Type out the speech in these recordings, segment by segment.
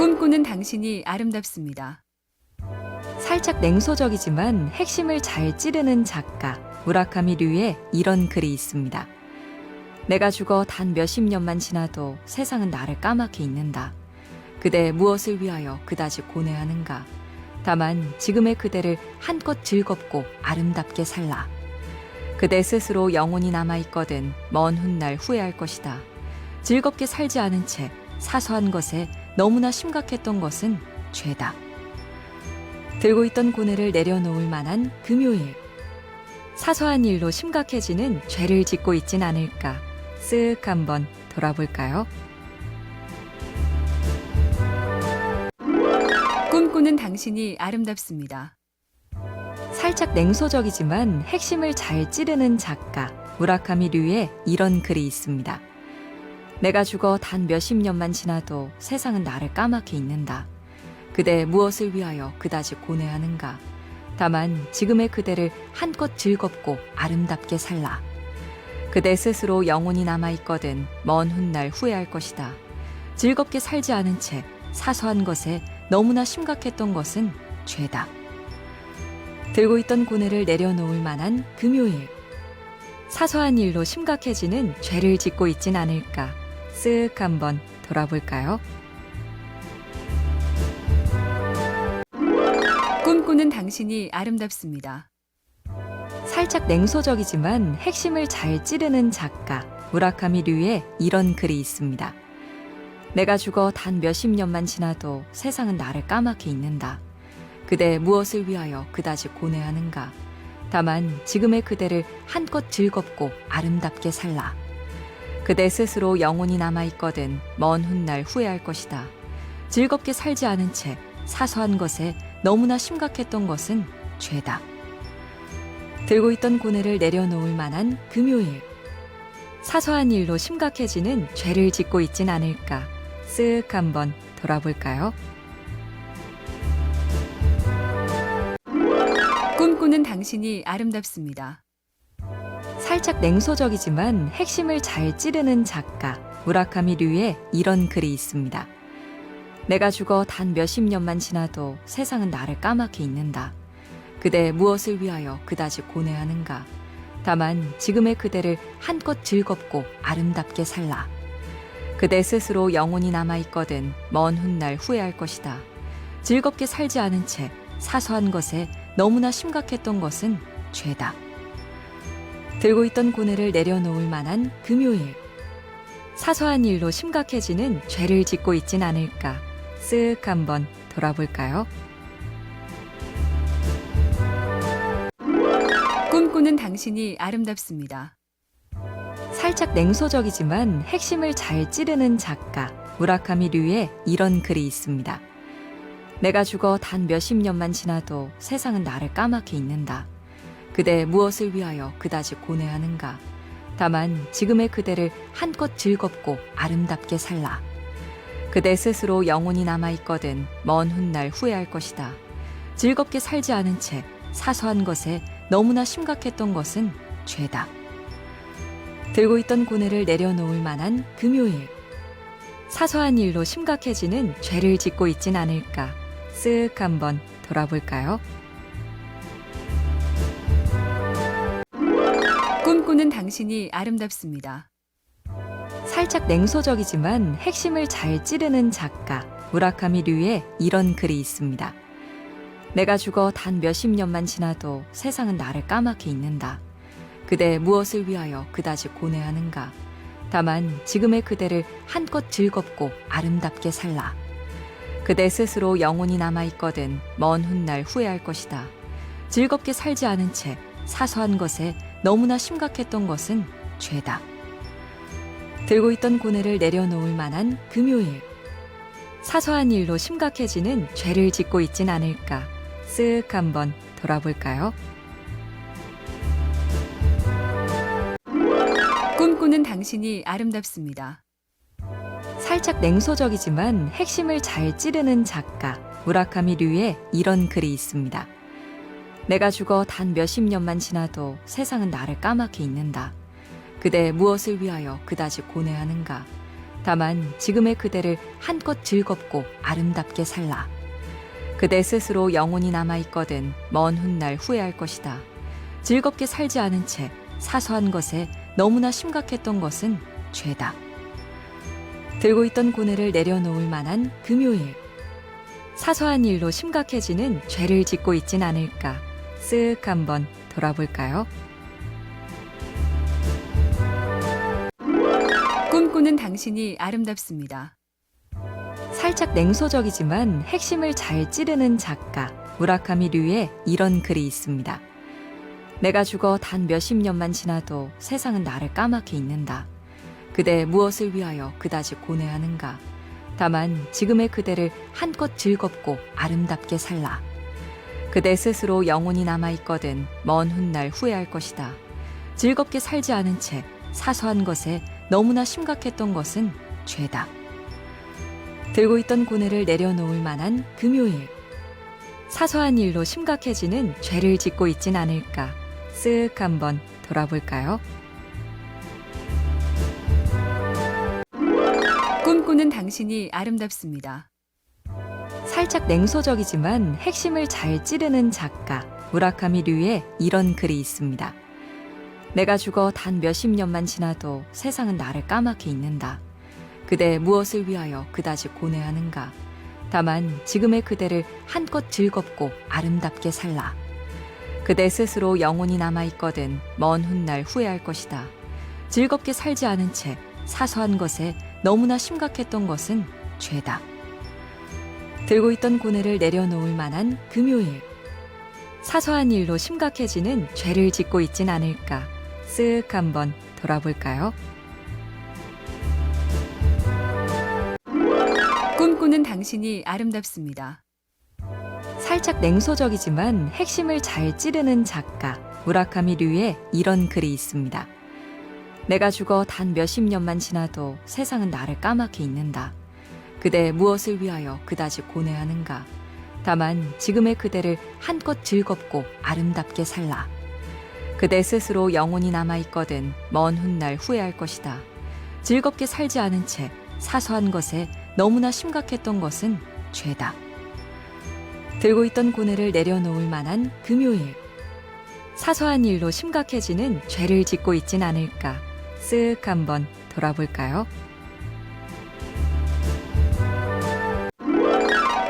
꿈꾸는 당신이 아름답습니다. 살짝 냉소적이지만 핵심을 잘 찌르는 작가 무라카미 류의 이런 글이 있습니다. 내가 죽어 단 몇십 년만 지나도 세상은 나를 까맣게 잊는다. 그대 무엇을 위하여 그다지 고뇌하는가. 다만 지금의 그대를 한껏 즐겁고 아름답게 살라. 그대 스스로 영혼이 남아있거든 먼 훗날 후회할 것이다. 즐겁게 살지 않은 채 사소한 것에 너무나 심각했던 것은 죄다. 들고 있던 고뇌를 내려놓을 만한 금요일. 사소한 일로 심각해지는 죄를 짓고 있진 않을까. 쓱 한번 돌아볼까요? 꿈꾸는 당신이 아름답습니다. 살짝 냉소적이지만 핵심을 잘 찌르는 작가 무라카미 류의 이런 글이 있습니다. 내가 죽어 단 몇십 년만 지나도 세상은 나를 까맣게 잊는다. 그대 무엇을 위하여 그다지 고뇌하는가. 다만 지금의 그대를 한껏 즐겁고 아름답게 살라. 그대 스스로 영혼이 남아있거든 먼 훗날 후회할 것이다. 즐겁게 살지 않은 채 사소한 것에 너무나 심각했던 것은 죄다. 들고 있던 고뇌를 내려놓을 만한 금요일. 사소한 일로 심각해지는 죄를 짓고 있진 않을까. 쓱 한번 돌아볼까요? 꿈꾸는 당신이 아름답습니다. 살짝 냉소적이지만 핵심을 잘 찌르는 작가 무라카미 류의 이런 글이 있습니다. 내가 죽어 단 몇십 년만 지나도 세상은 나를 까맣게 잊는다. 그대 무엇을 위하여 그다지 고뇌하는가. 다만 지금의 그대를 한껏 즐겁고 아름답게 살라. 그대 스스로 영혼이 남아있거든 먼 훗날 후회할 것이다. 즐겁게 살지 않은 채 사소한 것에 너무나 심각했던 것은 죄다. 들고 있던 고뇌를 내려놓을 만한 금요일. 사소한 일로 심각해지는 죄를 짓고 있진 않을까. 쓱 한번 돌아볼까요? 꿈꾸는 당신이 아름답습니다. 살짝 냉소적이지만 핵심을 잘 찌르는 작가 무라카미 류의 이런 글이 있습니다. 내가 죽어 단 몇십 년만 지나도 세상은 나를 까맣게 잊는다. 그대 무엇을 위하여 그다지 고뇌하는가. 다만 지금의 그대를 한껏 즐겁고 아름답게 살라. 그대 스스로 영혼이 남아있거든 먼 훗날 후회할 것이다. 즐겁게 살지 않은 채 사소한 것에 너무나 심각했던 것은 죄다. 들고 있던 고뇌를 내려놓을 만한 금요일. 사소한 일로 심각해지는 죄를 짓고 있진 않을까. 쓱 한번 돌아볼까요? 꿈꾸는 당신이 아름답습니다. 살짝 냉소적이지만 핵심을 잘 찌르는 작가 무라카미 류의 이런 글이 있습니다. 내가 죽어 단 몇십 년만 지나도 세상은 나를 까맣게 잊는다. 그대 무엇을 위하여 그다지 고뇌하는가. 다만 지금의 그대를 한껏 즐겁고 아름답게 살라. 그대 스스로 영혼이 남아있거든 먼 훗날 후회할 것이다. 즐겁게 살지 않은 채 사소한 것에 너무나 심각했던 것은 죄다. 들고 있던 고뇌를 내려놓을 만한 금요일. 사소한 일로 심각해지는 죄를 짓고 있진 않을까. 쓱 한번 돌아볼까요? 꿈꾸는 당신이 아름답습니다. 살짝 냉소적이지만 핵심을 잘 찌르는 작가 무라카미 류의 이런 글이 있습니다. 내가 죽어 단 몇십 년만 지나도 세상은 나를 까맣게 잊는다. 그대 무엇을 위하여 그다지 고뇌하는가. 다만 지금의 그대를 한껏 즐겁고 아름답게 살라. 그대 스스로 영혼이 남아있거든 먼 훗날 후회할 것이다. 즐겁게 살지 않은 채 사소한 것에 너무나 심각했던 것은 죄다. 들고 있던 고뇌를 내려놓을 만한 금요일. 사소한 일로 심각해지는 죄를 짓고 있진 않을까. 쓱 한번 돌아볼까요? 꿈꾸는 당신이 아름답습니다. 살짝 냉소적이지만 핵심을 잘 찌르는 작가 무라카미 류의 이런 글이 있습니다. 내가 죽어 단 몇십 년만 지나도 세상은 나를 까맣게 잊는다. 그대 무엇을 위하여 그다지 고뇌하는가. 다만 지금의 그대를 한껏 즐겁고 아름답게 살라. 그대 스스로 영혼이 남아있거든 먼 훗날 후회할 것이다. 즐겁게 살지 않은 채 사소한 것에 너무나 심각했던 것은 죄다. 들고 있던 고뇌를 내려놓을 만한 금요일. 사소한 일로 심각해지는 죄를 짓고 있진 않을까 쓱 한번 돌아볼까요? 꿈꾸는 당신이 아름답습니다. 살짝 냉소적이지만 핵심을 잘 찌르는 작가 무라카미 류의 이런 글이 있습니다. 내가 죽어 단 몇십 년만 지나도 세상은 나를 까맣게 잊는다. 그대 무엇을 위하여 그다지 고뇌하는가. 다만 지금의 그대를 한껏 즐겁고 아름답게 살라. 그대 스스로 영혼이 남아있거든 먼 훗날 후회할 것이다. 즐겁게 살지 않은 채 사소한 것에 너무나 심각했던 것은 죄다. 들고 있던 고뇌를 내려놓을 만한 금요일. 사소한 일로 심각해지는 죄를 짓고 있진 않을까 쓱 한번 돌아볼까요? 꿈꾸는 당신이 아름답습니다. 살짝 냉소적이지만 핵심을 잘 찌르는 작가 무라카미 류의 이런 글이 있습니다. 내가 죽어 단 몇십 년만 지나도 세상은 나를 까맣게 잊는다. 그대 무엇을 위하여 그다지 고뇌하는가. 다만 지금의 그대를 한껏 즐겁고 아름답게 살라. 그대 스스로 영혼이 남아있거든 먼 훗날 후회할 것이다. 즐겁게 살지 않은 채 사소한 것에 너무나 심각했던 것은 죄다. 들고 있던 고뇌를 내려놓을 만한 금요일. 사소한 일로 심각해지는 죄를 짓고 있진 않을까 쓱 한번 돌아볼까요? 꿈꾸는 당신이 아름답습니다. 살짝 냉소적이지만 핵심을 잘 찌르는 작가 무라카미 류의 이런 글이 있습니다. 내가 죽어 단 몇십 년만 지나도 세상은 나를 까맣게 잊는다. 그대 무엇을 위하여 그다지 고뇌하는가. 다만 지금의 그대를 한껏 즐겁고 아름답게 살라. 그대 스스로 영혼이 남아있거든 먼 훗날 후회할 것이다. 즐겁게 살지 않은 채 사소한 것에 너무나 심각했던 것은 죄다. 들고 있던 고뇌를 내려놓을 만한 금요일. 사소한 일로 심각해지는 죄를 짓고 있진 않을까 쓱 한번 돌아볼까요?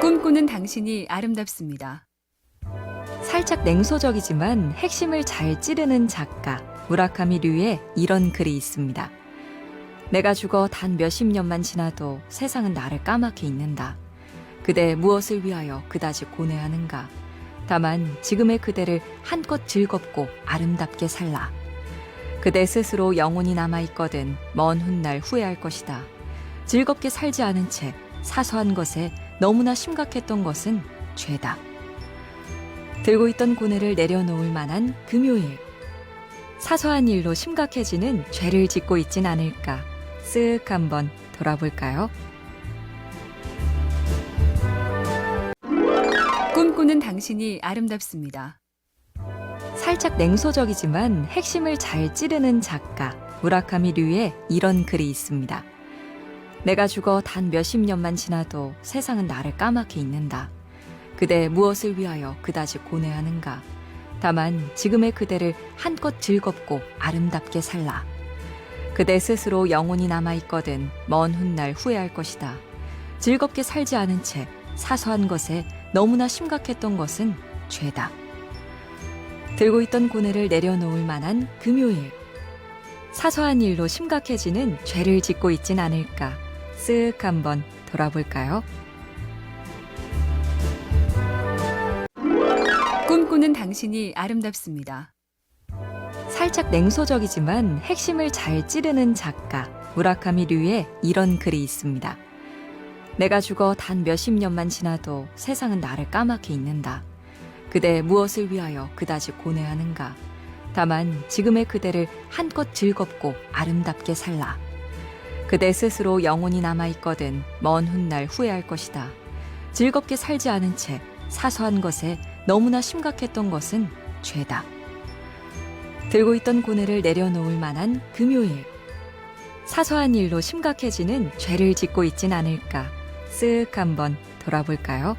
꿈꾸는 당신이 아름답습니다. 살짝 냉소적이지만 핵심을 잘 찌르는 작가 무라카미 류의 이런 글이 있습니다. 내가 죽어 단 몇십 년만 지나도 세상은 나를 까맣게 잊는다. 그대 무엇을 위하여 그다지 고뇌하는가. 다만 지금의 그대를 한껏 즐겁고 아름답게 살라. 그대 스스로 영혼이 남아있거든 먼 훗날 후회할 것이다. 즐겁게 살지 않은 채 사소한 것에 너무나 심각했던 것은 죄다. 들고 있던 고뇌를 내려놓을 만한 금요일. 사소한 일로 심각해지는 죄를 짓고 있진 않을까 쓱 한번 돌아볼까요? 꿈꾸는 당신이 아름답습니다. 살짝 냉소적이지만 핵심을 잘 찌르는 작가 무라카미 류의 이런 글이 있습니다. 내가 죽어 단 몇십 년만 지나도 세상은 나를 까맣게 잊는다. 그대 무엇을 위하여 그다지 고뇌하는가. 다만 지금의 그대를 한껏 즐겁고 아름답게 살라. 그대 스스로 영혼이 남아있거든 먼 훗날 후회할 것이다. 즐겁게 살지 않은 채 사소한 것에 너무나 심각했던 것은 죄다. 들고 있던 고뇌를 내려놓을 만한 금요일. 사소한 일로 심각해지는 죄를 짓고 있진 않을까 쓱 한번 돌아볼까요? 꿈꾸는 당신이 아름답습니다. 살짝 냉소적이지만 핵심을 잘 찌르는 작가 무라카미 류의 이런 글이 있습니다. 내가 죽어 단 몇십 년만 지나도 세상은 나를 까맣게 잊는다. 그대 무엇을 위하여 그다지 고뇌하는가. 다만 지금의 그대를 한껏 즐겁고 아름답게 살라. 그대 스스로 영혼이 남아있거든 먼 훗날 후회할 것이다. 즐겁게 살지 않은 채 사소한 것에 너무나 심각했던 것은 죄다. 들고 있던 고뇌를 내려놓을 만한 금요일. 사소한 일로 심각해지는 죄를 짓고 있진 않을까 쓱 한번 돌아볼까요?